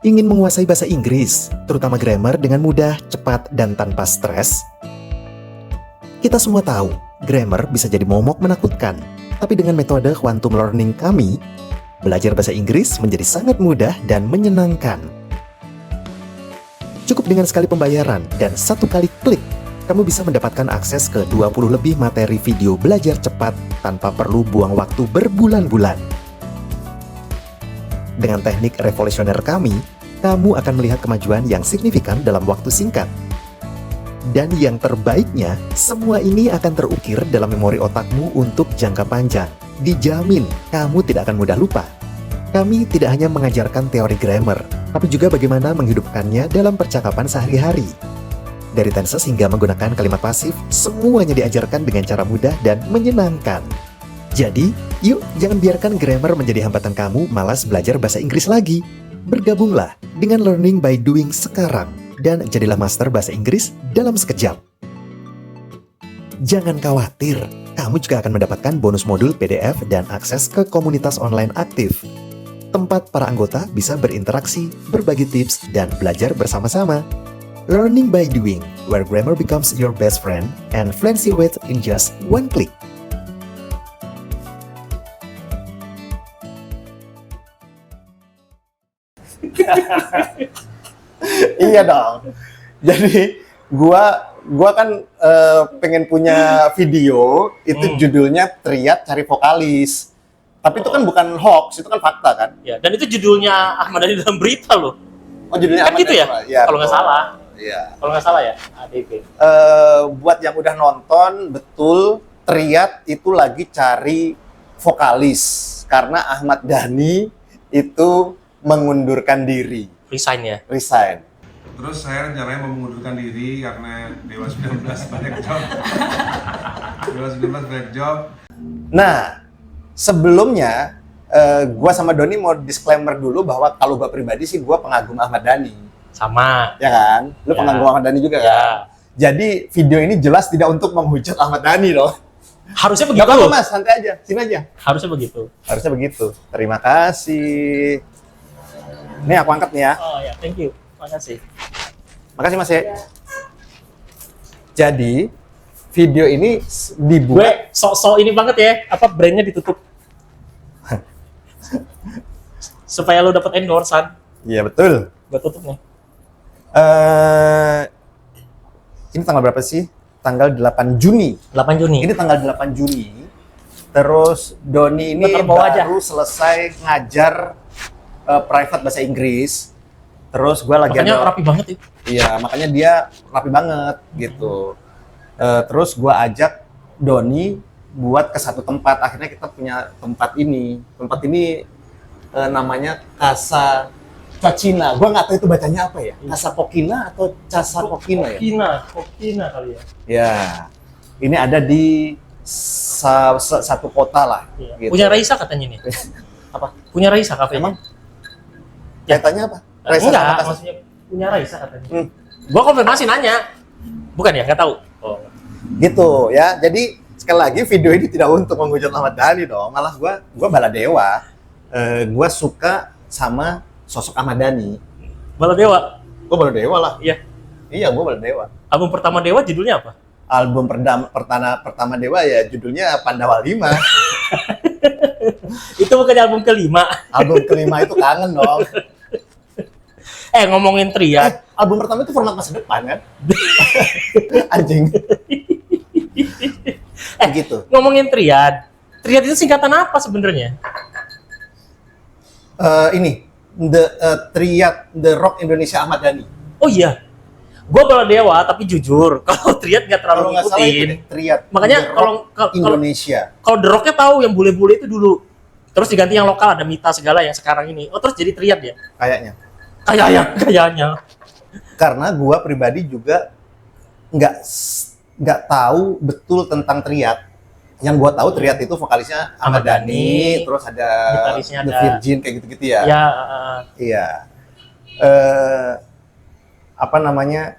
Ingin menguasai bahasa Inggris, terutama grammar dengan mudah, cepat, dan tanpa stres? Kita semua tahu, grammar bisa jadi momok menakutkan. Tapi dengan metode quantum learning kami, belajar bahasa Inggris menjadi sangat mudah dan menyenangkan. Cukup dengan sekali pembayaran dan satu kali klik, kamu bisa mendapatkan akses ke 20 lebih materi video belajar cepat tanpa perlu buang waktu berbulan-bulan. Dengan teknik revolusioner kami, kamu akan melihat kemajuan yang signifikan dalam waktu singkat. Dan yang terbaiknya, semua ini akan terukir dalam memori otakmu untuk jangka panjang. Dijamin, kamu tidak akan mudah lupa. Kami tidak hanya mengajarkan teori grammar, tapi juga bagaimana menghidupkannya dalam percakapan sehari-hari. Dari tenses hingga menggunakan kalimat pasif, semuanya diajarkan dengan cara mudah dan menyenangkan. Jadi, yuk jangan biarkan grammar menjadi hambatan kamu malas belajar bahasa Inggris lagi. Bergabunglah dengan Learning by Doing sekarang dan jadilah master bahasa Inggris dalam sekejap. Jangan khawatir, kamu juga akan mendapatkan bonus modul PDF dan akses ke komunitas online aktif. Tempat para anggota bisa berinteraksi, berbagi tips, dan belajar bersama-sama. Learning by Doing, where grammar becomes your best friend and fluency with in just one click. Iya dong. Jadi gua kan pengen punya video itu judulnya Triad Cari Vokalis. Tapi itu kan bukan hoax, itu kan fakta kan? Ya, dan itu judulnya Ahmad Dhani dalam berita loh. Oh, judulnya Kan Ahmad gitu ya? Dhani, ya Kalau nggak betul. salah. Iya. Kalau nggak salah ya, ADP. Buat yang udah nonton, betul Triad itu lagi cari vokalis karena Ahmad Dhani itu mengundurkan diri, Resign ya. resign. Terus saya rencananya mau mengundurkan diri karena Dewa 19 banyak job. Dewa 19 banyak job. Nah, sebelumnya gua sama Doni mau disclaimer dulu bahwa kalau gua pribadi sih gua pengagum Ahmad Dhani, Sama. ya kan? Lu Ya. pengagum Ahmad Dhani juga Ya. kan? Jadi video ini jelas tidak untuk menghujat Ahmad Dhani loh. Harusnya Gak begitu. apa-apa mas, santai aja, sini aja. Harusnya begitu. Harusnya begitu. Terima kasih. Nih aku angkat nih ya. Oh ya, thank you. Makasih. Makasih mas ya. Jadi video ini Gue dibuat. sok-sok ini banget ya, apa brandnya ditutup. Supaya lo dapet endorsean, Iya betul. gue tutup nih. Ini tanggal berapa sih? Tanggal 8 Juni. 8 Juni. Ini tanggal 8 Juni. Terus Doni ini Bentar, bawa aja. baru selesai ngajar private bahasa Inggris. Terus gue lagi Makanya rapi banget itu. Iya, makanya dia rapi banget gitu. Terus gue ajak Doni buat ke satu tempat. Akhirnya kita punya tempat ini. Tempat ini namanya Casa Cocina. Gue nggak tahu itu bacanya apa ya. Casa Kokina atau Casa Kokina ya? Kokina kali ya. Ya, ini ada di satu kota lah. Iya. Gitu. Punya Raisa katanya nih. Apa? Punya Raisa kafenya. Emang? Kaitannya apa? Raisa Enggak, sama Casa- maksudnya punya Raisa katanya. Hmm. Gua konfirmasi nanya. Bukan ya, nggak tahu. Oh. Gitu ya. Jadi sekali lagi video ini tidak untuk menghujat Ahmad Dhani dong. Malah gua Baladewa. Gua suka sama sosok Ahmad Dhani. Baladewa. Gua Baladewa lah. Iya. Iya, gua Baladewa. Album pertama Dewa judulnya apa? Album pertama Dewa ya judulnya Pandawa 5. Itu bukan album kelima. Album kelima itu kangen dong. Ngomongin Triad. Album pertama itu format masa depan kan? Anjing. Gitu. Ngomongin Triad. Triad itu singkatan apa sebenarnya? Ini Triad The Rock Indonesia Ahmad Dhani. Oh iya. Gua Baladewa tapi jujur, kalau Triad nggak terlalu Kalau nggak salah itu ngikutin. deh, Triad Makanya The Rock kalau Indonesia. kalau The Rock-nya tahu yang bule-bule itu dulu. Terus diganti yang lokal, ada Mita segala yang sekarang ini. Oh, terus jadi Triad ya? Kayaknya. Kayaknya. Karena gua pribadi juga nggak tahu betul tentang Triad. Yang gua tahu Triad itu vokalisnya Ahmad Ahmad Dhani, Dhani, terus ada gitarisnya The ada- Virgin kayak gitu-gitu ya. Ya, Iya. Apa namanya?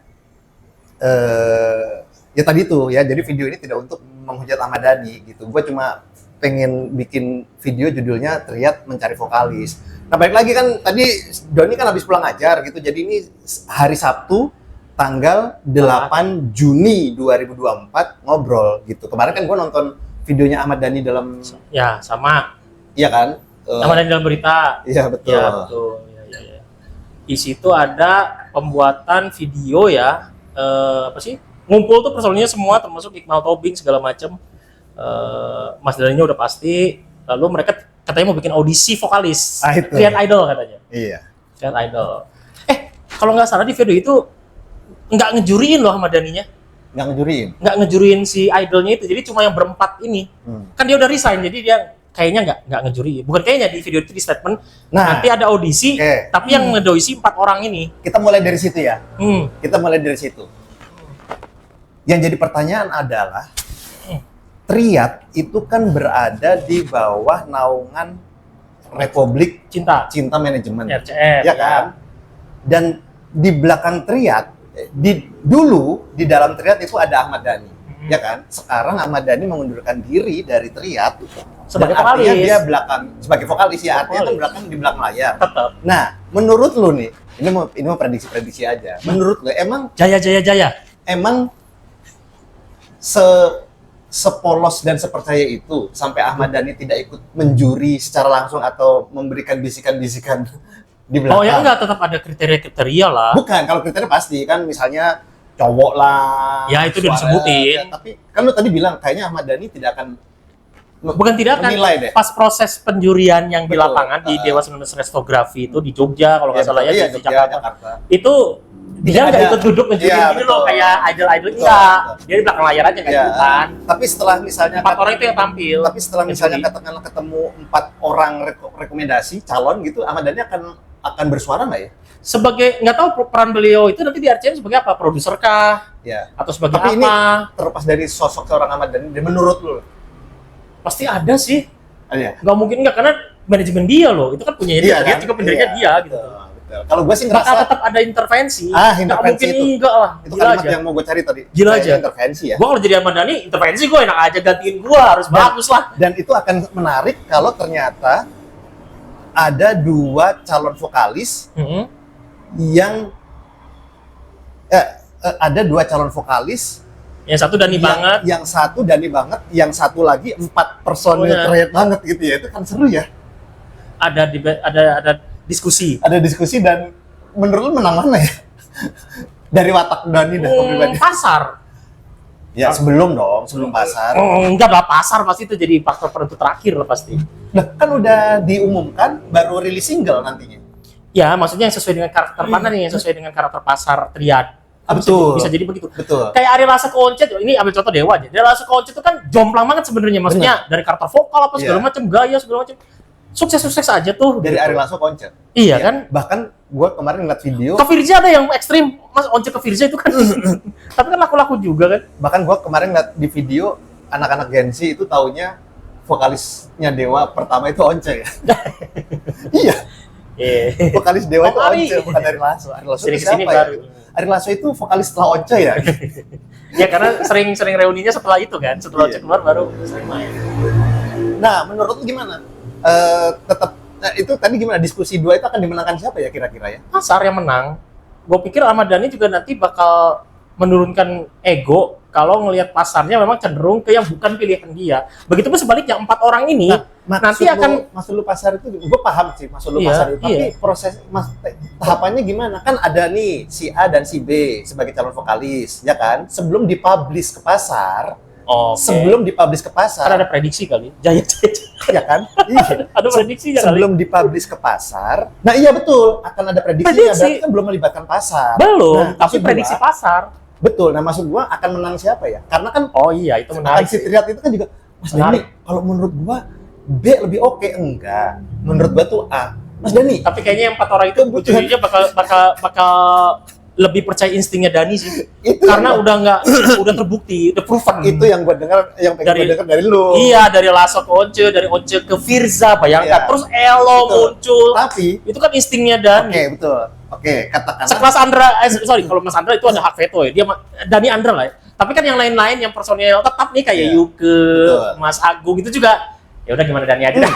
Ya tadi tuh ya. Jadi video ini tidak untuk menghujat Ahmad Dhani gitu. Gua cuma pengen bikin video judulnya Triad Mencari Vokalis. Nah, balik lagi kan tadi Doni kan habis pulang ngajar gitu. Jadi ini hari Sabtu tanggal 8 Juni 2024 ngobrol gitu. Kemarin kan gue nonton videonya Ahmad Dhani dalam Ya, sama. iya kan? Sama dari dalam berita. Iya betul. Ya, betul. Ya. Di situ ada pembuatan video ya, apa sih? Ngumpul tuh personilnya semua, termasuk Iqbal Tobing segala macem. Mas Dhani udah pasti. Lalu mereka katanya mau bikin audisi vokalis, Itu. Triad Idol katanya. Iya. Triad Idol. Kalau nggak salah di video itu nggak ngejuriin loh Ahmad Dhaninya. Nggak ngejuriin. Nggak ngejuriin si idolnya itu, jadi cuma yang berempat ini. Kan dia udah resign, jadi dia kayaknya nggak ngejuri. Bukan kayaknya, di video itu di statement. Nah, Nanti ada audisi, oke. tapi yang ngedoisi 4 orang ini. Kita mulai dari situ ya. Hmm. Kita mulai dari situ. Yang jadi pertanyaan adalah, Triad itu kan berada di bawah naungan Republik Cinta. Cinta Manajemen, RCM. ya kan? Dan di belakang Triad, dulu di dalam Triad itu ada Ahmad Dhani, ya kan? Sekarang Ahmad Dhani mengundurkan diri dari Triad Sebagai dan artinya vokalis. dia belakang sebagai vokalis ya, artinya kan Vokalis. belakang di belakang layar. Tetap. Nah, menurut lu nih, ini mau prediksi aja. Menurut lu Jaya. emang sepolos dan sepercaya itu sampai Ahmad Dhani tidak ikut menjuri secara langsung atau memberikan bisikan-bisikan di belakang? Oh ya enggak, tetap ada kriteria-kriteria lah. Bukan, kalau kriteria pasti kan misalnya cowok lah. Ya, itu udah suara, disebutin. ya, tapi kan lu tadi bilang kayaknya Ahmad Dhani tidak akan Bukan tidak kan, menilai deh. pas proses penjurian yang di Betul. lapangan di Dewa 19 Restografi itu di Jogja kalau nggak salah ya, iya, di Jogja, Jakarta. Jakarta. Itu dia Tidak nggak ada. ikut duduk ngejuriin Iya, gini betul. loh, kayak idol-idol Betul, enggak. betul. Dia di belakang layar aja nggak Ya, ikutan. tapi setelah misalnya 4 orang itu yang tampil. tapi setelah misalnya Ngejuri. katakanlah ketemu 4 orang rekomendasi calon gitu, Ahmad Dhani akan bersuara nggak ya? Sebagai, nggak tahu peran beliau itu nanti di RCM sebagai apa? Produser kah? Ya. Atau sebagai Tapi ini apa? terlepas dari sosok seorang Ahmad Dhani, dan menurut lu? Pasti ada sih. Iya. Nggak mungkin nggak, karena manajemen dia loh. Itu kan punya dia, kan? juga pendirinya dia gitu. Betul. Kalau gue sih Bakal ngerasa tetap ada intervensi. Ah, Nggak intervensi mungkin itu. enggak lah. itu Gila kalimat aja. yang mau gue cari tadi. Gila Kayak aja. intervensi ya. Gua kalau jadi Ahmad Dhani, intervensi gue enak aja, gantiin gua harus Dan- bagus lah. Dan itu akan menarik kalau ternyata ada 2 calon vokalis yang ada 2 calon vokalis Yang satu Dhani banget. yang satu Dhani banget, yang satu lagi 4 personil Oh, ya. Triad banget gitu ya. Itu kan seru ya. Ada diskusi. Ada diskusi dan menurut lu menang mana ya? Dari watak Dhani dan kepribadian. Pasar. Ya sebelum dong, sebelum pasar. Enggak lah, pasar pasti itu jadi faktor penentu terakhir lah pasti. Nah, kan udah diumumkan baru rilis single nantinya. Ya, maksudnya yang sesuai dengan karakter mana nih, yang sesuai dengan karakter pasar Triad. Betul. Bisa jadi begitu. Betul. Kayak Ari Lasso Concert, ini ambil contoh Dewa aja. Ari Lasso Concert itu kan jomplang banget sebenarnya, maksudnya dari karakter vokal apa segala Iya. macam, gaya segala macam. Sukses aja tuh. Dari Ari Lasso Concert. Iya Ya, kan? Bahkan gue kemarin ngeliat video, Ke Firza ada yang ekstrim, Mas Once ke Firza itu kan. Tapi kan laku-laku juga kan. bahkan gue kemarin ngeliat di video anak-anak Gen Z itu taunya vokalisnya Dewa pertama itu Once ya. Iya, Iya. vokalis Dewa itu Oh, Ari. Once, bukan Ari Lasso. Ari Lasso itu Sini-kesini siapa ya? baru. Ari Lasso itu vokalis setelah Once ya. Ya karena sering reuninya setelah itu kan, setelah Iya. Once keluar baru sering main. Nah, menurut lu gimana? Tetap itu tadi gimana, diskusi 2 itu akan dimenangkan siapa ya kira-kira ya? Pasar yang menang. Gue pikir Ahmad Dhani juga nanti bakal menurunkan ego kalau ngelihat pasarnya memang cenderung ke yang bukan pilihan dia. Begitupun sebaliknya 4 orang ini nanti akan maksud lu pasar itu, gue paham sih maksud lu Iya, pasar itu, tapi iya. proses tahapannya gimana? Kan ada nih si A dan si B sebagai calon vokalis, ya kan? Sebelum dipublish ke pasar, sebelum dipublish ke kan pasar, ada prediksi kali. Jaya. ya kan? Iya. Ada prediksinya kali. Sebelum dipublish ke pasar, nah iya betul, akan ada prediksinya, Prediksi. berarti kan belum melibatkan pasar. Belum, Nah, tapi maksud prediksi gua- pasar. Betul, nah maksud gua akan menang siapa ya? Karena kan Oh iya, itu akan menarik. si Triad itu kan juga, Mas Dhani, Menarik. kalau menurut gua B lebih oke. Enggak, menurut gua tuh A. Mas Dhani, Tapi kayaknya yang 4 orang itu Kebutuhan. ujung-ujungnya bakal lebih percaya instingnya Dhani sih. itu Karena yang, udah terbukti, udah proven. itu yang gua dengar, yang pengen Dari- gua dengar dari lu. Iya, dari Lasso ke Once, dari Once ke Firza, bayangkan. Iya. Terus Elo Betul. muncul. Tapi, Itu kan instingnya oke Dhani. betul. Oke, katakanlah Sekelas Andra, sorry, kalau Mas Andra itu ada hak veto ya. Dia Dhani Andra lah ya. Tapi kan yang lain-lain yang personil tetap nih kayak Iya. Yuke, Betul. Mas Agung itu juga Ya udah gimana Dani aja dah.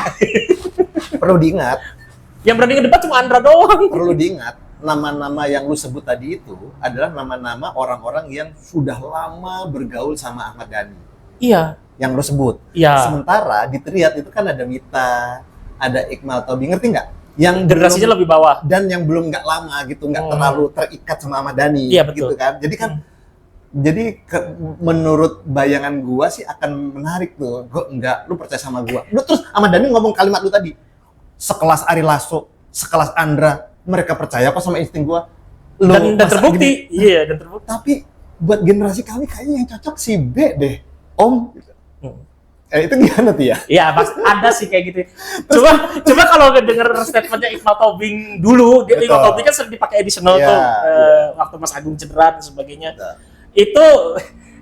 Perlu diingat, Yang berani ngedebat cuma Andra doang. perlu diingat, nama-nama yang lu sebut tadi itu adalah nama-nama orang-orang yang sudah lama bergaul sama Ahmad Dhani. Iya. Yang lu sebut. Iya. Sementara di Triad itu kan ada Mita, ada Iqmal Tobing, ngerti nggak? Yang Generasinya belum- lebih bawah. dan yang belum nggak lama gitu, nggak terlalu terikat sama Ahmad Dhani, Iya, betul. gitu kan? Jadi kan, menurut bayangan gua sih akan menarik tuh. Gua enggak, lu percaya sama gua. Lu terus Ahmad Dhani ngomong kalimat lu tadi, sekelas Ari Lasso, sekelas Andra, mereka percaya kok sama insting gua. Lu Dan masa terbukti. gini? Iya, dan terbukti. Tapi buat generasi kami kayaknya yang cocok si B deh, Om. Itu gimana tuh ya? Iya, ada sih kayak gitu. Coba kalau denger statementnya Iqmal Tobing dulu, Betul. Iqmal Tobing kan sering dipakai additional Iya, tuh, iya. waktu Mas Agung cedera dan sebagainya. Betul. Itu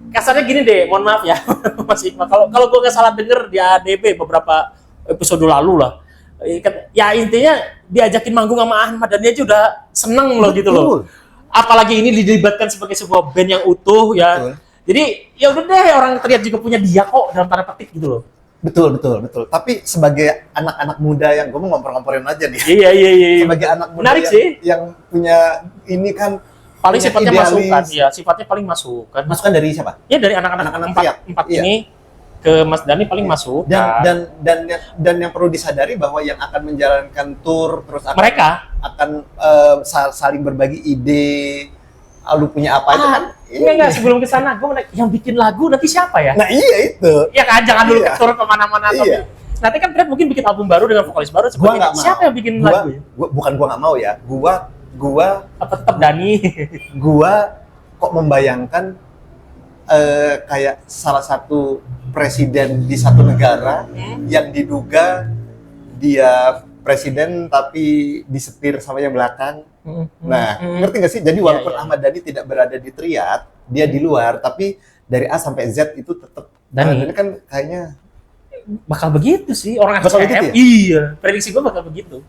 kasarnya gini deh, mohon maaf ya, Mas Iqmal. Kalau gue nggak salah denger di ADB beberapa episode lalu lah. Ya intinya diajakin manggung sama Ahmad Dhani aja udah seneng loh gitu loh. Betul. Apalagi ini dilibatkan sebagai sebuah band yang utuh ya. Betul. Jadi ya udah deh, orang Triad juga punya dia kok dalam tanda petik gitu loh. Betul. Tapi sebagai anak-anak muda yang gue mau ngompor-ngomporin aja nih. Iya. Sebagai anak muda Menarik yang, sih. yang punya ini kan Paling punya sifatnya idealis. masukan, ya sifatnya paling masukan. Masukan dari siapa? Ya dari anak-anak Anak-anak empat, Triad. empat Iya. ini ke Mas Dhani paling masuk. Dan yang perlu disadari bahwa yang akan menjalankan tour terus Mereka akan saling berbagi ide, lu punya apa itu kan? enggak sebelum ke sana gue yang bikin lagu nanti siapa ya? Nah iya itu. Ya kan jangan dulu Iya. ke tour kemana-mana Iya. tapi nanti kan Triad mungkin bikin album baru dengan vokalis baru Gua sebagainya. nggak mau. Siapa yang bikin lagu ya? Bukan gua nggak mau ya. Gua Apa tetap Dhani? kok membayangkan kayak salah satu presiden di satu negara yang diduga dia presiden tapi disetir sama yang belakang. Nah, ngerti nggak sih? Jadi walaupun Iya. Ahmad Dhani tidak berada di Triad, dia di luar, tapi dari A sampai Z itu tetap Dhani. Ahmad Dhani kan kayaknya Bakal begitu sih orang Bakal SCM. begitu ya? Iya, prediksi gue bakal begitu.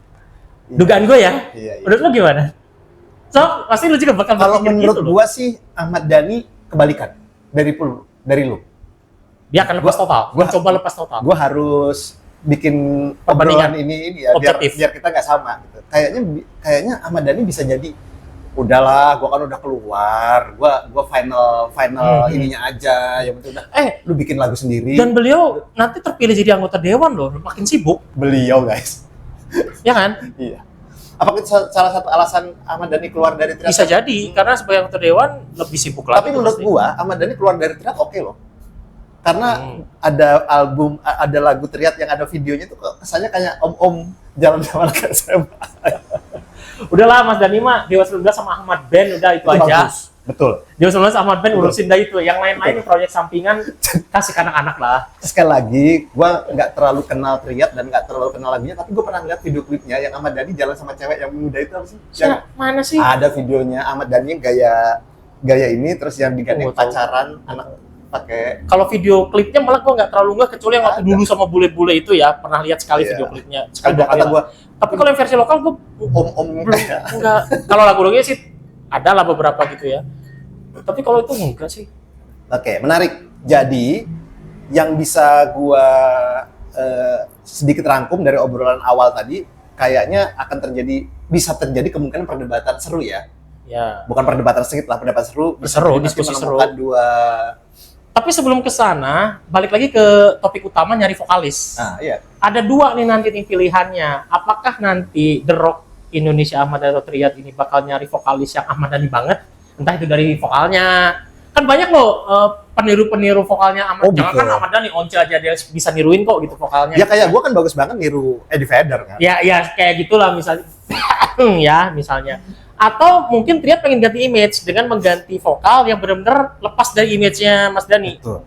Dugaan gue ya. Iya. Menurut lo gimana? So, pasti lu juga bakal Kalau berpikir menurut gitu loh. gua sih Ahmad Dhani kebalikan dari lu. Dia akan lepas total. gua- Coba lepas total. Gue harus bikin Perbandingan. obrolan ini ya Objektif. biar kita nggak sama gitu. Kayaknya Ahmad Dhani bisa jadi udahlah, gua kan udah keluar, gua final ininya aja, yang penting udah lu bikin lagu sendiri. Dan beliau nanti terpilih jadi anggota dewan loh, makin sibuk, Beliau guys. ya kan? Iya. Apakah itu salah satu alasan Ahmad Dhani keluar dari Triad? Bisa jadi karena sebagai anggota dewan lebih sibuk lagi. Tapi menurut pasti. gua Ahmad Dhani keluar dari Triad oke loh. Karena ada lagu Triad yang ada videonya tuh kesannya kayak om-om jalan sama anak SMA. Udahlah Mas Dhani mah Dewa 19 sama Ahmad Band udah itu Itu aja. bagus. Betul. Dewa 19 Ahmad Band Betul. urusin dah itu. Yang lain-lain proyek sampingan kasih ke anak-anak lah. Sekali lagi, gua nggak terlalu kenal Triad dan nggak terlalu kenal lagunya, tapi gua pernah lihat video klipnya yang Ahmad Dhani jalan sama cewek yang muda itu apa sih? Yang Mana sih? ada videonya Ahmad Dhani gaya ini terus yang digandeng Oh, tahu. pacaran anak pakai Kalau video klipnya malah gua nggak terlalu nggak kecuali yang waktu Ada. dulu sama bule-bule itu ya pernah lihat sekali Iya. video klipnya sekali ada dua kali kata lah. gua Tapi kalau yang versi lokal gua om belum enggak. Kalau lagu-lagunya sih ada lah beberapa gitu ya. Tapi kalau itu enggak sih. Oke, menarik. Jadi yang bisa gua sedikit rangkum dari obrolan awal tadi, kayaknya bisa terjadi kemungkinan perdebatan seru ya. Ya. Bukan perdebatan sedikit lah, perdebatan seru. Bisa Seru, jadi nanti diskusi seru. menemukan dua. Tapi sebelum ke sana, balik lagi ke topik utama nyari vokalis. Nah, iya. Ada dua nih nanti nih pilihannya. Apakah nanti The Rock Indonesia Ahmad Dhani atau Triad ini bakal nyari vokalis yang Ahmad Dhani banget? Entah itu dari vokalnya. Kan banyak loh peniru-peniru vokalnya Ahmad. Oh, Jangan betul. kan Ahmad Dhani, Once aja dia bisa niruin kok gitu vokalnya. Ya kayak gua kan bagus banget niru Eddie Vedder kan. Ya kayak gitulah misalnya. Ya, misalnya. Atau mungkin Triad pengen ganti image dengan mengganti vokal yang benar-benar lepas dari image-nya Mas Dhani. Betul.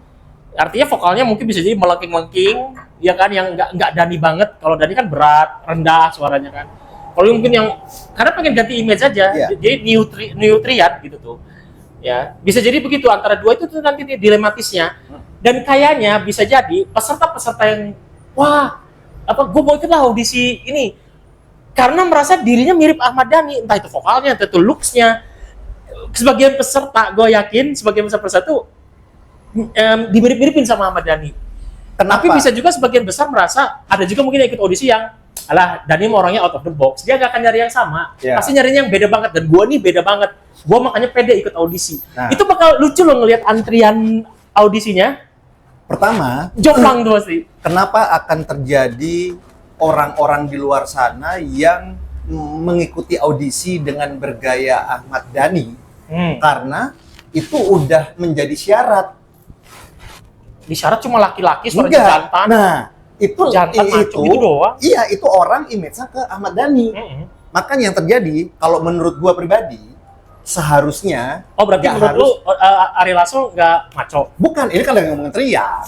Artinya vokalnya mungkin bisa jadi melengking-lengking, ya kan, yang nggak Dhani banget. Kalau Dhani kan berat, rendah suaranya kan. Kalau mungkin yang karena pengen ganti image aja, Iya. jadi new Triad gitu tuh. Ya, bisa jadi begitu antara dua itu tuh nanti dilematisnya. Dan kayaknya bisa jadi peserta-peserta yang wah, gue mau ikut lah audisi ini. Karena merasa dirinya mirip Ahmad Dhani, entah itu vokalnya, entah itu looks-nya. Sebagian peserta, gue yakin sebagian peserta tuh dimirip-miripin sama Ahmad Dhani. Kenapa? Tapi bisa juga sebagian besar merasa ada juga mungkin yang ikut audisi yang alah Dani mau orangnya out of the box, dia gak akan nyari yang sama, Ya. pasti nyarinya yang beda banget, dan gua nih beda banget, gua makanya pede ikut audisi. Nah. Itu bakal lucu loh ngelihat antrian audisinya, Pertama, jomplang tuh pasti. kenapa akan terjadi orang-orang di luar sana yang mengikuti audisi dengan bergaya Ahmad Dhani? Karena itu udah menjadi syarat. Di syarat cuma laki-laki suara Enggak. jantan. Nah, itu Jantan maco gitu doang. Iya, itu orang image-nya ke Ahmad Dhani. Makanya yang terjadi, kalau menurut gua pribadi, seharusnya Oh berarti nggak menurut lu Ari Lasso nggak maco? bukan, ini kan lagi ngomongin teriak.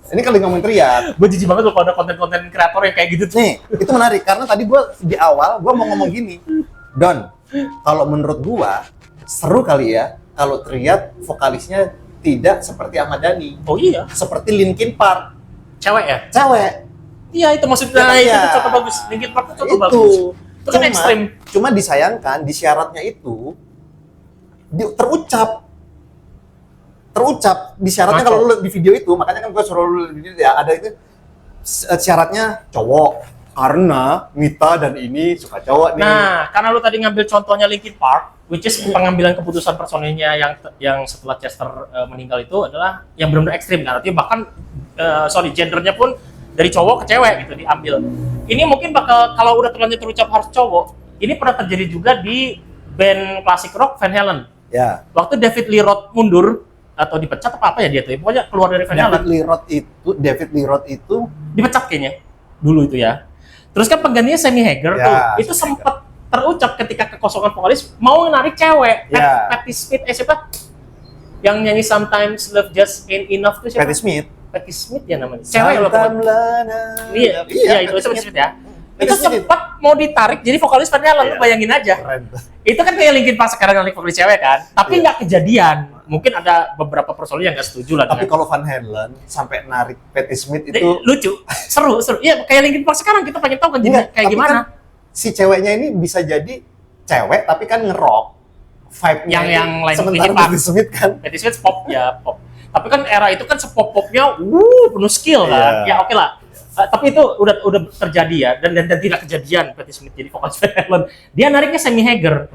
Ini kan lagi ngomongin teriak. Gue jijik banget loh kalau ada konten-konten kreator yang kayak gitu tuh. Nih, itu menarik karena tadi gua di awal gua mau ngomong gini. Don, kalau menurut gua seru kali ya kalau teriak vokalisnya tidak seperti Ahmad Dhani, Oh iya, seperti Linkin Park, cewek ya? cewek. Iya itu maksudnya, Ya, itu iya. contoh bagus. Linkin Park itu contoh Itu. bagus. Itu kan ekstrim. Cuma disayangkan di syaratnya itu terucap di syaratnya. Maco. Kalau lu lihat di video itu, makanya kan gua suruh lu lihat di video ya, ada itu syaratnya cowok karena Mita dan ini suka cowok nih. Nah, karena lu tadi ngambil contohnya Linkin Park, which is pengambilan keputusan personilnya yang setelah Chester meninggal itu adalah yang benar-benar ekstrim kan. Artinya bahkan gendernya pun dari cowok ke cewek gitu diambil. Ini mungkin bakal kalau udah terlanjur terucap harus cowok. Ini pernah terjadi juga di band klasik rock Van Halen. Ya. Waktu David Lee Roth mundur atau dipecat apa ya dia tuh, pokoknya keluar dari Van Halen. David Lee Roth itu Dipecat kayaknya dulu itu ya. Terus kan penggantinya Sammy Hagar Ya, tuh, Sammy itu sempat terucap ketika kekosongan vokalis mau narik cewek. Ya. Patti Smith, siapa? Yang nyanyi Sometimes Love Just Ain't Enough tuh siapa? Patti Smith. Patti Smith ya namanya. Cewek loh. Iya, itu Patti Smith ya. Itu sempat mau ditarik jadi vokalis Van Halen, lu bayangin aja. Keren. Itu kan kayak Linkin Park sekarang narik vokalis cewek kan, tapi nggak kejadian. Mungkin ada beberapa personil yang nggak setuju lah Tapi dengan kalau Van Halen sampai narik Patti Smith itu lucu, seru. Iya, kayak Linkin Park sekarang kita pengen tahu kan jadi Enggak, kayak tapi gimana. kan si ceweknya ini bisa jadi cewek tapi kan ngerok vibe-nya Yang lain sementara Linkin Park. Patti Smith kan Patti Smith pop ya pop. Tapi kan era itu kan sepop-popnya, penuh skill kan. Iya. Ya oke lah. Tapi itu udah terjadi ya dan tidak kejadian Patti Smith jadi vokalis Van Halen. Dia nariknya Sammy Hagar.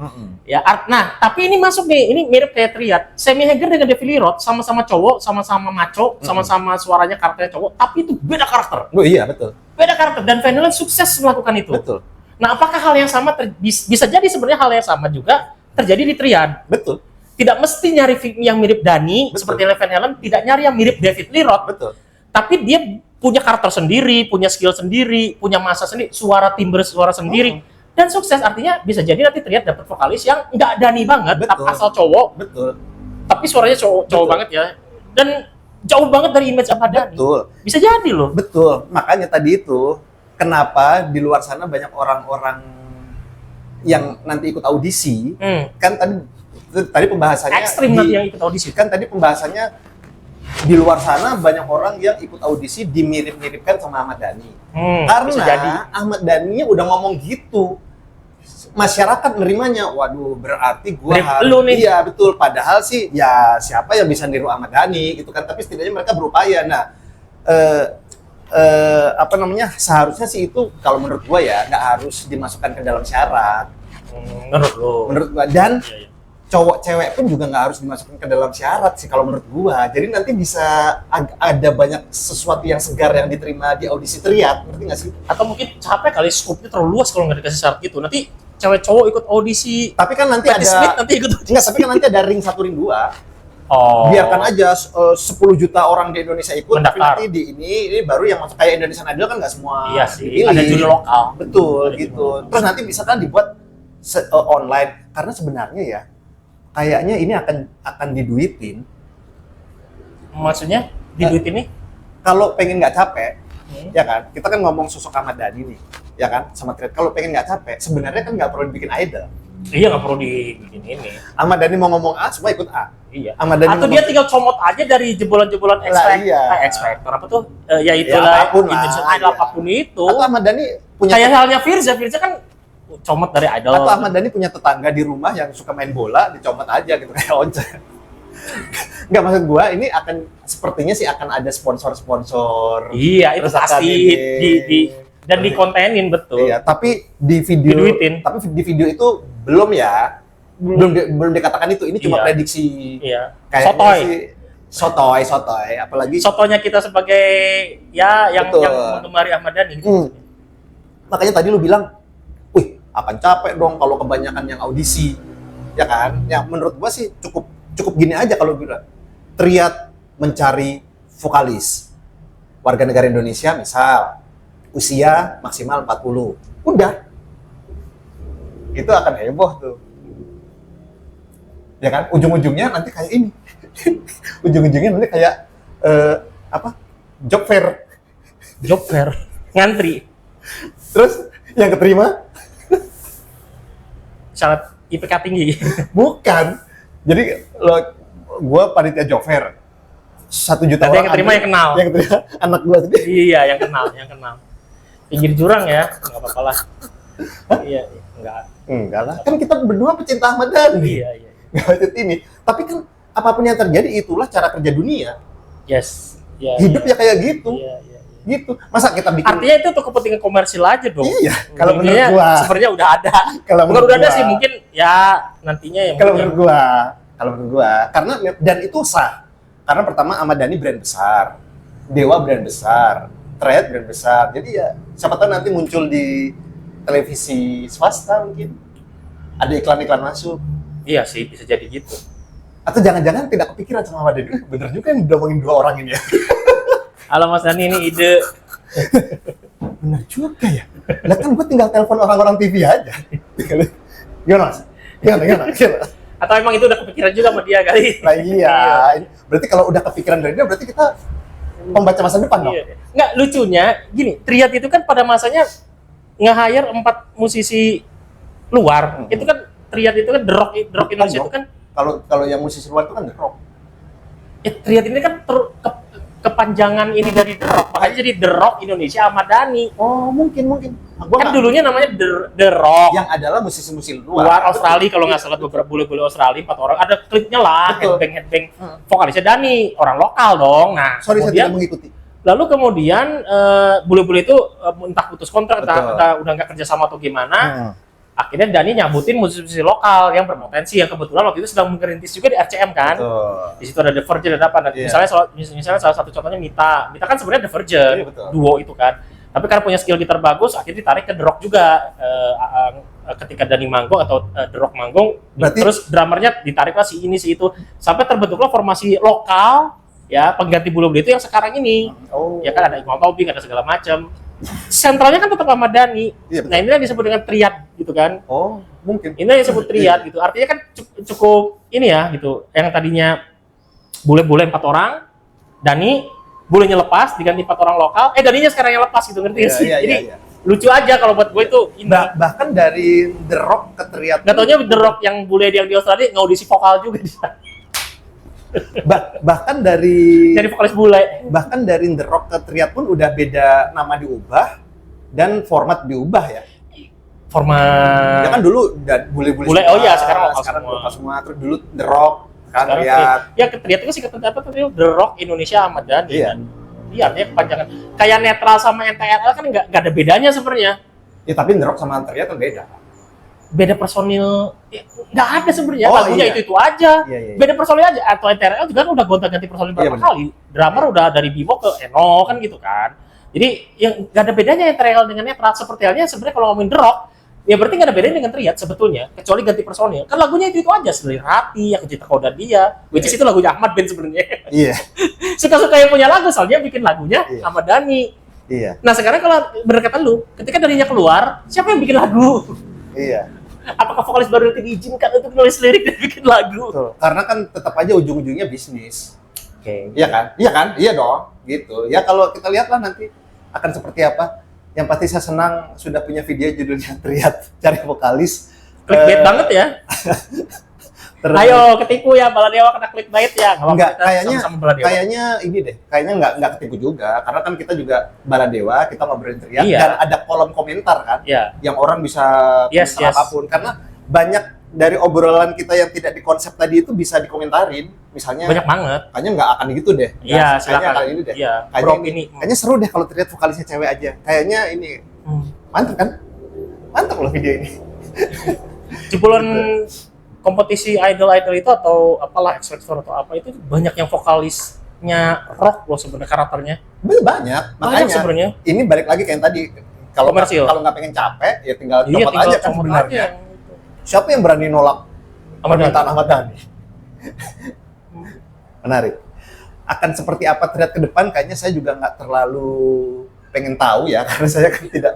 Ya, nah tapi ini masuk nih, ini mirip kayak Triad. Sammy Hagar dengan David Lee Roth sama-sama cowok, sama-sama maco, sama-sama suaranya karakternya cowok, tapi itu beda karakter. Oh iya betul. Beda karakter dan Van Halen sukses melakukan itu. Betul. Nah, apakah hal yang sama bisa jadi sebenarnya hal yang sama juga terjadi di Triad? Betul. Tidak mesti nyari yang mirip Dani Betul. seperti Van Halen, tidak nyari yang mirip David Lee Roth, Betul. tapi dia punya karakter sendiri, punya skill sendiri, punya masa sendiri, timbre suara sendiri, dan sukses. Artinya bisa jadi nanti Triad dapat vokalis yang nggak Dani banget, Betul. tapi asal cowok, Betul. tapi suaranya cowok Betul. banget ya, dan jauh banget dari image Ahmad Dhani. Betul. Bisa jadi loh. Betul. Makanya tadi itu kenapa di luar sana banyak orang-orang yang nanti ikut audisi kan tadi pembahasannya Ekstrim nanti yang ikut audisi. kan tadi pembahasannya di luar sana banyak orang yang ikut audisi dimirip-miripkan sama Ahmad Dhani. Bisa jadi. Karena Ahmad Dhani udah ngomong gitu. Masyarakat nerimanya, waduh berarti gua Mirip harus lu nih. iya betul. Padahal sih ya siapa yang bisa niru Ahmad Dhani gitu kan, tapi setidaknya mereka berupaya. Nah, apa namanya? Seharusnya sih itu kalau menurut gua ya nggak harus dimasukkan ke dalam syarat. Menurut lo. Menurut gua dan Iya, iya. cowok cewek pun juga nggak harus dimasukkan ke dalam syarat sih kalau menurut gua. Jadi nanti bisa ada banyak sesuatu yang segar yang diterima di audisi Triad, ngerti nggak sih? Atau mungkin capek kali, scope-nya terlalu luas kalau nggak dikasih syarat gitu. Nanti cewek cowok ikut audisi, Tapi kan nanti Patti Smith ada nanti ikut audisi. enggak, tapi kan nanti ada ring 1 ring 2. Oh. Biarkan aja 10 juta orang di Indonesia ikut, tapi Mendaftar. nanti ini baru yang masuk kayak Indonesian Idol kan nggak semua Iya sih, dipilih. ada juri lokal. Betul Ada gitu. juri lokal. Terus nanti bisa kan dibuat online karena sebenarnya ya kayaknya ini akan diduitin. Maksudnya di duit ini? Kalau pengen nggak capek, Hmm. ya kan? Kita kan ngomong sosok Ahmad Dhani nih, ya kan? Sama Triad. Kalau pengen nggak capek, sebenarnya kan nggak perlu dibikin idol. Iya nggak perlu dibikin ini. Ahmad Dhani mau ngomong A, semua ikut A. Iya. Ahmad Dhani Atau ngomong- dia tinggal comot aja dari jebolan-jebolan Lah, X Factor, iya. X Factor apa tuh? Ya itulah. apapun lah, Indonesian Idol iya. apapun itu. Atau Ahmad Dhani punya Kayak halnya Firza kan comot dari Idol. atau Ahmad Dhani punya tetangga di rumah yang suka main bola, dicomot aja gitu kayak Once. Nggak, maksud gua ini akan sepertinya sih akan ada sponsor-sponsor. Iya, itu Terus akan pasti dan dikontenin betul. Iya, tapi di video Diduitin. tapi di video itu belum ya. Belum dikatakan itu. Ini cuma Iya. prediksi. Iya. Kayaknya sih sotoy, apalagi Sotonya kita sebagai ya yang Betul. menggemari Ahmad Dhani gitu. Hmm. Makanya tadi lu bilang, "Wih, akan capek dong kalau kebanyakan yang audisi." Ya kan? Ya menurut gua sih cukup gini aja kalau bilang. Triad mencari vokalis. Warga negara Indonesia misal usia maksimal 40. Udah. Itu akan heboh tuh. Ya kan? Ujung-ujungnya nanti kayak ini. Ujung-ujungnya nanti kayak job fair. Job fair, ngantri, Terus yang keterima syarat IPK tinggi. bukan. Jadi gua panitia job fair. 1 juta Nanti orang. yang keterima yang kenal. Yang keterima anak gua sendiri. Iya, yang kenal. Pinggir jurang ya, nggak apa-apa lah. Iya, enggak. Enggak lah. Kan kita berdua pecinta Ahmad Dhani. Iya. Nggak macet ini. Tapi kan apapun yang terjadi itulah cara kerja dunia. Yes. Iya. Hidup ya kayak gitu. Iya. Gitu. Masa kita bikin Artinya itu untuk kepentingan komersil aja dong. Iya, kalau menurut Intinya gua. sebenarnya udah ada. Kalau Bukan menurut udah ada gua. sih, mungkin ya nantinya ya. Kalau mungkin. menurut gua, karena dan itu sah. Karena pertama Ahmad Dhani brand besar, Dewa brand besar, Triad brand besar. Jadi ya siapa tahu nanti muncul di televisi swasta mungkin. Ada iklan-iklan masuk. Iya sih, bisa jadi gitu. Atau jangan-jangan tidak kepikiran sama Ahmad Dhani. Bener juga yang ngomongin 2 orang ini ya. Halo Mas Dhani, ini ide. Bener juga ya. Lah kan gue tinggal telepon orang-orang TV aja. Gimana Mas? Gimana? Atau emang itu udah kepikiran juga sama dia kali? Nah iya. Berarti kalau udah kepikiran dari dia, berarti kita membaca masa depan dong. Iya. Nggak, lucunya gini, Triad itu kan pada masanya nge-hire 4 musisi luar. Itu kan Triad itu kan The Rock Indonesia itu kan Kalau yang musisi luar itu kan The Rock. Triad ini kan kepanjangan ini dari The Rock. Makanya jadi The Rock Indonesia Ahmad Dhani. Oh mungkin. Kan dulunya namanya The Rock. yang adalah musisi-musisi Luar Australia kalau nggak salah beberapa bule-bule Australia 4 orang. Ada klipnya lah, Betul. headbang. Vokalisnya Dhani, orang lokal dong. Nah, Sorry saya kemudian tidak mengikuti. lalu kemudian bule-bule itu entah putus kontrak, Betul. entah udah nggak kerja sama atau gimana. Akhirnya Dhani nyabutin musisi lokal yang berpotensi, yang kebetulan waktu itu sedang mengerintis juga di RCM kan. Betul. Di situ ada The Virgin, ada apa? Nah, Iya. misalnya salah satu contohnya Mita kan sebenarnya The Virgin, Iya, betul. duo itu kan. Tapi karena punya skill gitar bagus, akhirnya ditarik ke The Rock juga. Ketika Dhani manggung atau The Rock manggung, Berarti- terus drummernya ditariklah si ini si itu, sampai terbentuklah formasi lokal ya pengganti bulu-bulu itu yang sekarang ini. Oh. Ya kan ada Iqbal Tobing, ada segala macam. Sentralnya kan tetap Ahmad Dhani. Iya, betul. Nah ini yang disebut dengan triad gitu kan. Oh, mungkin. Ini yang disebut triad gitu. Artinya kan cukup ini ya gitu. Yang tadinya bule-bule 4 orang, Dhani bulenya lepas diganti 4 orang lokal. Dhaninya sekarang yang lepas gitu, ngerti nggak sih? Iya, Jadi iya. lucu aja kalau buat gue itu. Bahkan dari The Rock ke Triad. Nggak taunya The Rock yang bule yang di Australia ngaudisi vokal juga dia. bahkan dari Jadi vokalis bule. bahkan dari The Rock ke Triad pun udah beda, nama diubah dan format diubah ya. Format. Ya kan dulu bule-bule Bule, semua, oh iya, sekarang lokal semua. lokal semua. Terus dulu The Rock kan Sekarang Triad. ya Triad itu singkatan apa tuh? The Rock Indonesia Ahmad Dhani. Iya. Kan? Iya, artinya kepanjangan. Kayak netral sama NTRL kan nggak ada bedanya sebenarnya. Ya tapi The Rock sama Triad kan beda. Beda personil, nggak ada sebenarnya. Oh, Lagunya iya. itu aja. Iya. Beda personil aja. Atau NTRL juga kan udah gonta-ganti personil Iya, berapa benar. kali. Drummer udah dari Bimo ke Eno kan gitu kan. Jadi yang nggak ada bedanya NTRL dengan netral. Seperti halnya sebenarnya kalau ngomongin The Rock, ya berarti nggak ada bedanya dengan Triad sebetulnya. Kecuali ganti personil. Kan lagunya itu aja. Selir Hati, Aku Cinta Kau dan Dia. Which is itu lagunya Ahmad Ben sebenarnya. Iya. Suka-suka yang punya lagu, soalnya bikin lagunya Iya. Ahmad Dhani. Iya. Nah sekarang kalau berdekatan lu, ketika Dhaninya keluar, siapa yang bikin lagu? Iya. Apakah vokalis baru itu diizinkan untuk nulis lirik dan bikin lagu? Betul. Karena kan tetap aja ujung-ujungnya bisnis. Oke. Iya kan? Iya kan? Iya dong. Gitu. Ya kalau kita lihatlah nanti akan seperti apa. Yang pasti saya senang sudah punya video judulnya Triad cari vokalis. Clickbait banget ya. Terus- Ayo ketipu ya, Baladewa kena clickbait ya. Nggak apa-apa, Enggak, kita kayaknya sama-sama Baladewa. kayaknya ini deh. Kayaknya enggak ketipu juga karena kan kita juga Baladewa, kita ngobrolin Triad Iya. dan ada kolom komentar kan Ya, yang orang bisa Yes, komentar yes. apapun karena banyak dari obrolan kita yang tidak dikonsep tadi itu bisa dikomentarin. misalnya Banyak banget. kayaknya nggak akan gitu deh. Iya, Kayaknya silakan. kali ini deh. Iya, Kayaknya beropini. kayaknya seru deh kalau terlihat vokalisnya cewek aja. Kayaknya ini mantap kan? Mantap loh video ini. Jebolan kompetisi idol itu atau apalah X Factor atau apa itu banyak yang vokalisnya rock loh sebenarnya karakternya. Banyak, Banyak makanya sebenarnya. ini balik lagi kayak yang tadi. Kalau Komersil. kalau nggak pengen capek ya tinggal Iya, copot tinggal aja kan comot sebenarnya. aja. Siapa yang berani nolak Ahmad Dhani. permintaan Ahmad Dhani? Menarik. Akan seperti apa Triad ke depan kayaknya saya juga nggak terlalu pengen tahu ya karena saya kan tidak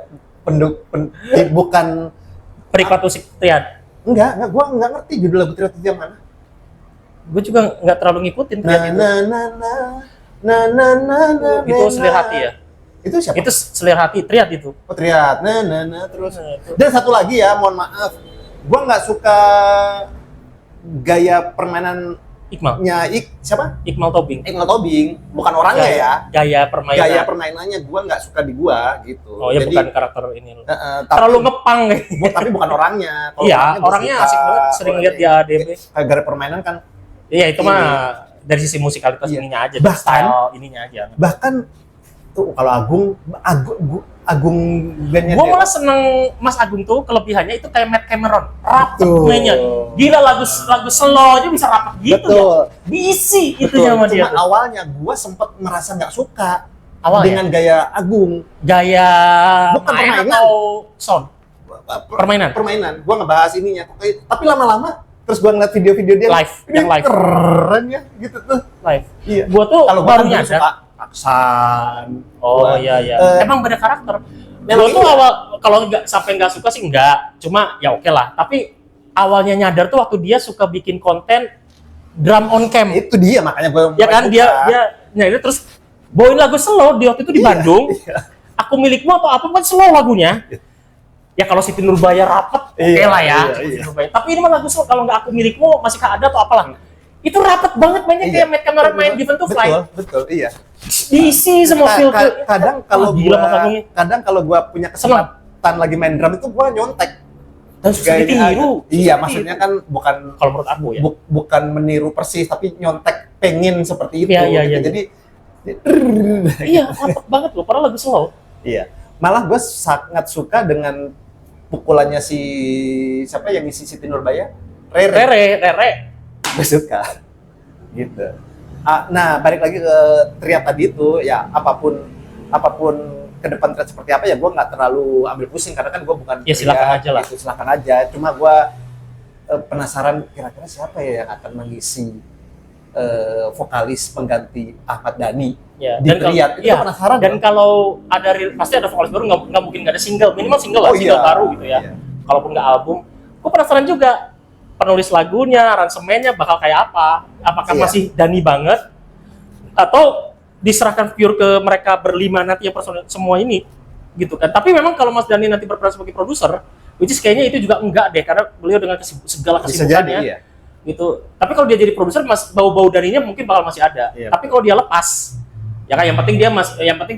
bukan Penikmat musik Triad. enggak, gua nggak ngerti judul lagu Triad itu yang mana. Gue juga nggak terlalu ngikutin Triad itu. Itu Selir Hati ya. Itu siapa? Itu Selir Hati Triad itu. Oh, Triad. Terus. Nah, itu. Dan satu lagi ya, mohon maaf. Gua nggak suka gaya permainannya Iqmal. siapa? Iqmal Tobing. Iqmal Tobing, bukan orangnya ya. Gaya permainan. Gaya permainannya gua nggak suka di gua gitu. Oh ya, Jadi, bukan karakter ini loh. tapi, Terlalu ngepang nih. tapi bukan orangnya. Kalau Iya, gua orangnya suka. asik banget. Sering lihat di ADB. Gaya permainan kan. Iya, itu Ini. mah dari sisi musikalitas Iya. ininya aja. Bahkan- style ininya aja. Bahkan tuh kalau Agung bandnya Gue dia. malah seneng Mas Agung tuh kelebihannya itu kayak Matt Cameron, rapet Betul. mainnya. Gila lagu slow aja bisa rapet gitu Betul. ya. Diisi itu Betul. sama dia. Cuma Tuh. awalnya gua sempet merasa nggak suka Awalnya? dengan gaya Agung. Gaya Bukan main permainan. atau sound? Permainan. Permainan. Gua ngebahas ininya. Tapi lama-lama terus gua ngeliat video-video dia Live, ini yang live. keren ya gitu tuh. Live. Iya. Gua tuh Kalau gua baru kan dulu nyadar. suka Aksan. Oh Gua, iya iya. eh, Emang beda karakter. memang Gua tuh iya. awal kalau nggak sampai nggak suka sih nggak. Cuma ya oke lah. Tapi awalnya nyadar tuh waktu dia suka bikin konten drum on cam. itu dia makanya gua Ya mulai kan dia suka. nyari terus bawain lagu slow di waktu itu di Iya, Bandung. iya. Aku milikmu atau apa kan slow lagunya. Ya kalau Siti Nurbaya rapet oke Iya, lah ya. iya, Siti iya. Nurbaya. Tapi ini mah lagu slow kalau nggak aku milikmu masih ada atau apalah. Itu rapet banget mainnya Iya. kayak Matt Cameron main Given to Fly. Betul, iya. Diisi semua feel Kadang kalau gila Mas gua Agung ini. kadang kalau gua punya kesempatan lagi main drum itu gua nyontek. Dan susah Gayanya ditiru. ada. Iya, maksudnya kan bukan Kalau menurut aku ya. bukan meniru persis tapi nyontek pengen seperti itu Iya, iya, gitu. iya. Jadi Iya, rapet banget loh. Padahal lagu slow. iya. Malah gue sangat suka dengan pukulannya si siapa yang isi Siti Nurbaya? Rere. Rere. Gue suka. Gitu. Nah, balik lagi ke Triad tadi itu ya apapun ke depan Triad seperti apa ya gue nggak terlalu ambil pusing karena kan gue bukan Ya, silakan Triad, aja lah. gitu, silakan aja. Cuma gue penasaran kira-kira siapa ya yang akan mengisi vokalis pengganti Ahmad Dhani Ya, di Triad. Itu iya, penasaran. dan dong. kalau ada pasti ada vokalis baru, nggak mungkin nggak ada single, minimal single lah, Oh, single iya. baru gitu ya. Iya. Kalaupun nggak album, gue penasaran juga penulis lagunya, aransemennya bakal kayak apa? Apakah Iya. masih Dhani banget atau diserahkan pure ke mereka berlima nanti yang personil semua ini gitu kan? Tapi memang kalau Mas Dhani nanti berperan sebagai produser, which is kayaknya itu juga enggak deh karena beliau dengan segala Bisa jadi kesibukannya iya. gitu. Tapi kalau dia jadi produser, bau-bau Dhaninya mungkin bakal masih ada. Iya. Tapi kalau dia lepas, ya kan yang penting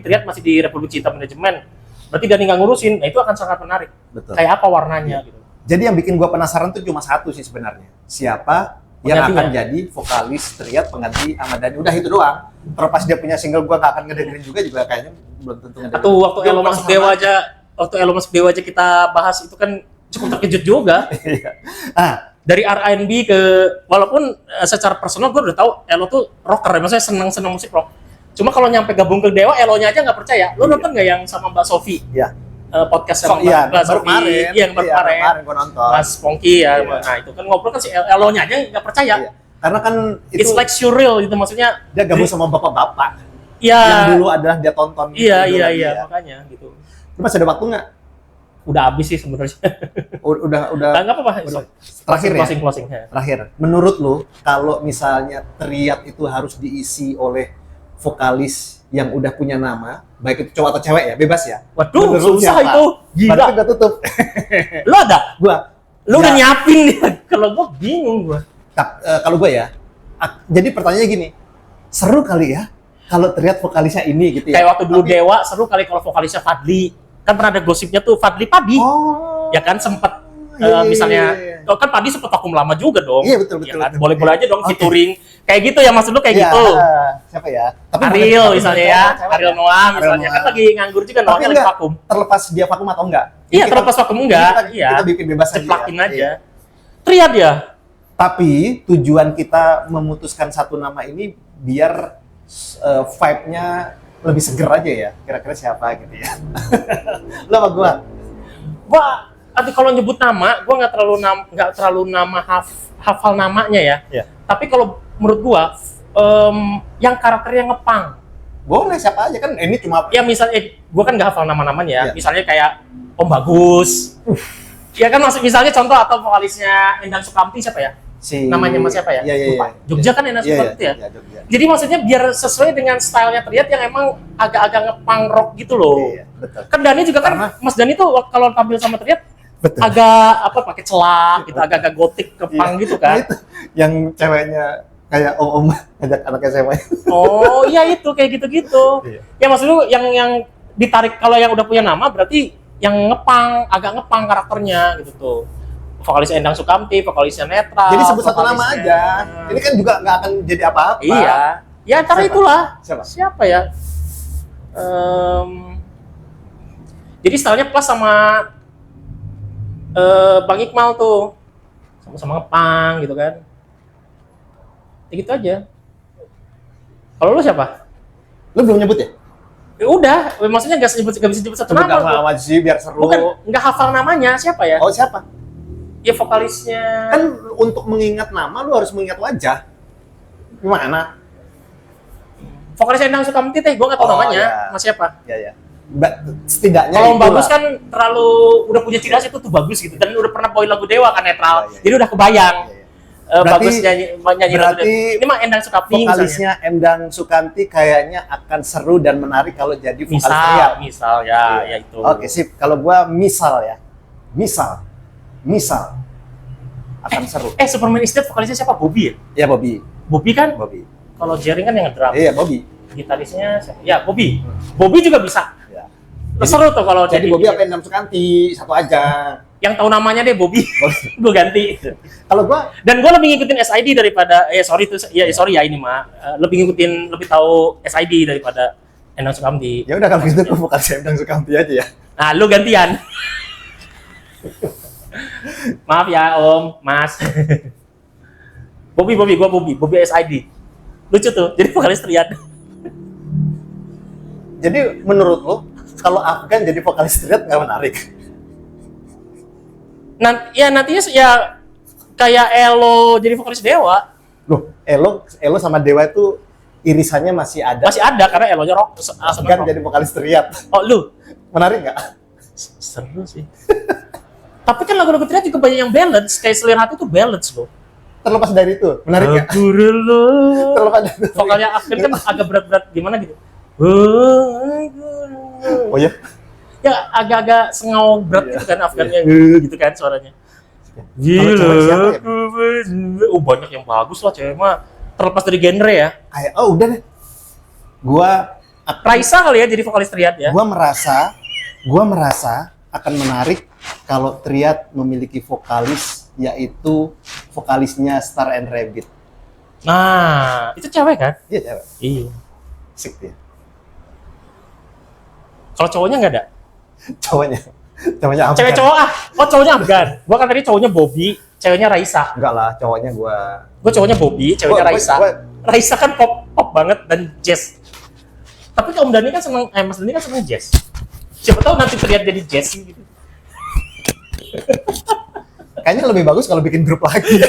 Triad masih di Republik Cinta Manajemen. Berarti Dhani nggak ngurusin, nah itu akan sangat menarik. Betul. Kayak apa warnanya gitu. Jadi yang bikin gua penasaran tuh cuma satu sih sebenarnya. Siapa yang Penggantinya. akan jadi vokalis Triad pengganti Ahmad Dhani. Udah itu doang. Terlepas dia punya single gua nggak akan ngedengerin juga kayaknya belum tentu ngedengerin. Atau waktu Gua Elo masuk penasaran Dewa aja, kita bahas itu kan cukup terkejut juga. Iya. Ah, Dari R&B ke, walaupun secara personal gue udah tahu Elo tuh rocker, maksudnya senang musik rock. Cuma kalau nyampe gabung ke Dewa, Elonya aja nggak percaya. Lo nonton nggak yang sama Mbak Sofi? iya. Podcast So, sama iya, Mbak baru Sofi, kemarin. iya, yang baru kemarin. gua nonton. Mas Pongki ya, Iya. nah itu kan ngobrol kan si Elonya aja nggak percaya. Iya. Karena kan itu It's like surreal gitu, maksudnya. dia gabung sama bapak-bapak Iya. yang dulu adalah dia tonton. Iya, idola dia. makanya gitu. Lu masih ada waktu nggak? Udah habis sih sebenarnya. Udah Nggak apa-apa. udah. Terakhir ya? Closing ya. Terakhir, menurut lu kalau misalnya Triad itu harus diisi oleh vokalis yang udah punya nama, baik itu cowok atau cewek ya, bebas ya. Waduh, Menurut lu susah siapa? itu. Gila. Berarti gua tutup. Lo ada? Gua Lo udah Ya. nyiapin nih. Kalau gua bingung gua. kalau gue ya, jadi pertanyaannya gini, seru kali ya kalau Triad vokalisnya ini gitu ya. Kayak waktu dulu Tapi- Dewa seru kali kalau vokalisnya Fadli. Kan pernah ada gosipnya tuh Fadli Padi. Oh. Ya kan sempet Iya, iya, misalnya iya, iya. Oh, kan Padi sempat vakum lama juga dong. Iya, betul, Ya betul, kan? betul. Boleh-boleh aja dong Oke. featuring kayak gitu ya, maksud lu kayak Iya, gitu. siapa ya? Ariel misalnya ya, cewek Ariel ya? Noah Ariel misalnya Noah. kan lagi nganggur juga, Tapi Noahnya lagi enggak, vakum. terlepas dia vakum atau enggak. Iya, Kita- terlepas vakum enggak, kita, iya. kita bikin bebas aja. Ceplakin ya. aja. Iya. Triad ya. Tapi tujuan kita memutuskan satu nama ini biar vibe-nya lebih seger aja ya. Kira-kira siapa gitu ya. Lo apa gua? Gua nanti kalau nyebut nama, gua nggak terlalu hafal namanya ya. Iya. Tapi kalau menurut gua yang karakternya ngepang. Boleh siapa aja kan ini cuma Ya misalnya, gua kan nggak hafal nama-namanya ya. Iya. Misalnya kayak Om Bagus. Ya kan misalnya contoh atau vokalisnya Endang Sukamti siapa ya? si Namanya mas siapa ya? Iya, iya, Lupa. iya. Jogja kan Endang Iya, Sukamti iya, ya? iya, Jogja. Jadi maksudnya biar sesuai dengan stylenya Triad yang emang agak-agak ngepang rock gitu loh. Iya, betul. Kan Dani juga kan, Karena- Mas Dani tuh kalau tampil sama Triad Betul. agak apa pakai celak gitu, agak-agak gotik kepang gitu Nah, kan. itu yang ceweknya kayak om ngajak anak SMA. Oh iya itu kayak gitu-gitu. Iya. Ya maksud lu yang ditarik kalau yang udah punya nama berarti yang ngepang, agak ngepang karakternya gitu tuh. Vokalis Endang Sukamti, vokalisnya Netra. Jadi sebut satu nama vokalisnya- aja. Ini kan juga nggak akan jadi apa-apa. Iya. Ya antara Siapa? itulah. Siapa? ya? Jadi stylenya plus sama Bang Iqmal tuh. Sama-sama ngepang gitu kan. Ya gitu aja. Kalau lu siapa? Lu belum nyebut ya? Ya udah, maksudnya nggak bisa nyebut satu Sebut nama. nama gua. aja sih biar seru. Bukan, nggak hafal namanya siapa ya? Oh siapa? Ya vokalisnya. Kan untuk mengingat nama lu harus mengingat wajah. Gimana? Vokalisnya Endang Sukamti teh, gue nggak tahu Oh, namanya. iya. Mas siapa? Ya ya. Setidaknya Kalau Om itulah. Bagus kan terlalu udah punya ciri khas itu tuh bagus gitu, dan udah pernah bawain lagu Dewa kan netral, Iya, iya. jadi udah kebayang. Iya, iya. Bagus Berarti- nyanyi lagu berarti Dewa. Ini mah Endang Sukamti misalnya. Vokalisnya Endang Sukamti kayaknya akan seru dan menarik kalau jadi vokalis Triad. Misal ya, ya itu. Oke sip. Kalau gua misal ya, misal akan seru. Superman is Dead vokalisnya siapa? Bobby ya? Ya Bobby, Bobby kan? Bobby. Kalau Jering kan yang ngedrum. Iya Bobby. Gitarisnya siapa? Ya Bobby. Bobby juga bisa. Ya. Seru tuh kalau Jadi Bobby apa Endang Sukamti satu aja. yang tahu namanya deh Bobby. Gue ganti. Kalau gua Dan gue lebih ngikutin SID daripada sorry ya ini mah lebih lebih tahu SID daripada Endang Sukamti. ya udah kalau gitu gua vokalis Endang Sukamti aja ya. Nah, lu gantian. Maaf ya Om, Mas. Bobby SID. Lucu tuh, jadi vokalis Triad. Jadi menurut lo kalau Afgan jadi vokalis Triad nggak menarik? Nantinya ya kayak Elo jadi vokalis Dewa. Loh, Elo sama Dewa itu irisannya masih ada. Masih ada karena Elonya rock. Afgan jadi vokalis Triad. Oh, lu Menarik nggak? seru sih. Tapi kan lagu-lagu Triad juga banyak yang balance, kayak Selera Hati itu balance loh. Terlepas dari itu, menarik nggak? Terlepas dari itu. Vokalnya Afgan kan agak berat-berat gimana gitu. Oh ya? Ya agak-agak sengau berat gitu kan Afgannya gitu kan suaranya. Kalau cewek siapa ya? Oh banyak yang bagus lah cewek mah. Terlepas dari genre ya. Kayak udah deh. Gua Raisa kali ya jadi vokalis Triad ya. gua merasa akan menarik kalau Triad memiliki vokalis yaitu vokalisnya Star and Rabbit. Nah, itu cewek kan? Iya, cewek. Iya. Sik dia. Kalau cowoknya nggak ada. Cowoknya Afgan. Cewek cowok cowoknya Afgan. Gua kan tadi cowoknya Bobby, ceweknya Raisa. Enggak lah, cowoknya gua. Gua cowoknya Bobby, ceweknya Gua- Raisa. Raisa kan pop banget dan jazz. Tapi Om Dani kan seneng, Mas Dani kan seneng jazz. Siapa tahu nanti Triad jadi jazz gitu. Kayaknya lebih bagus kalau bikin grup lagi.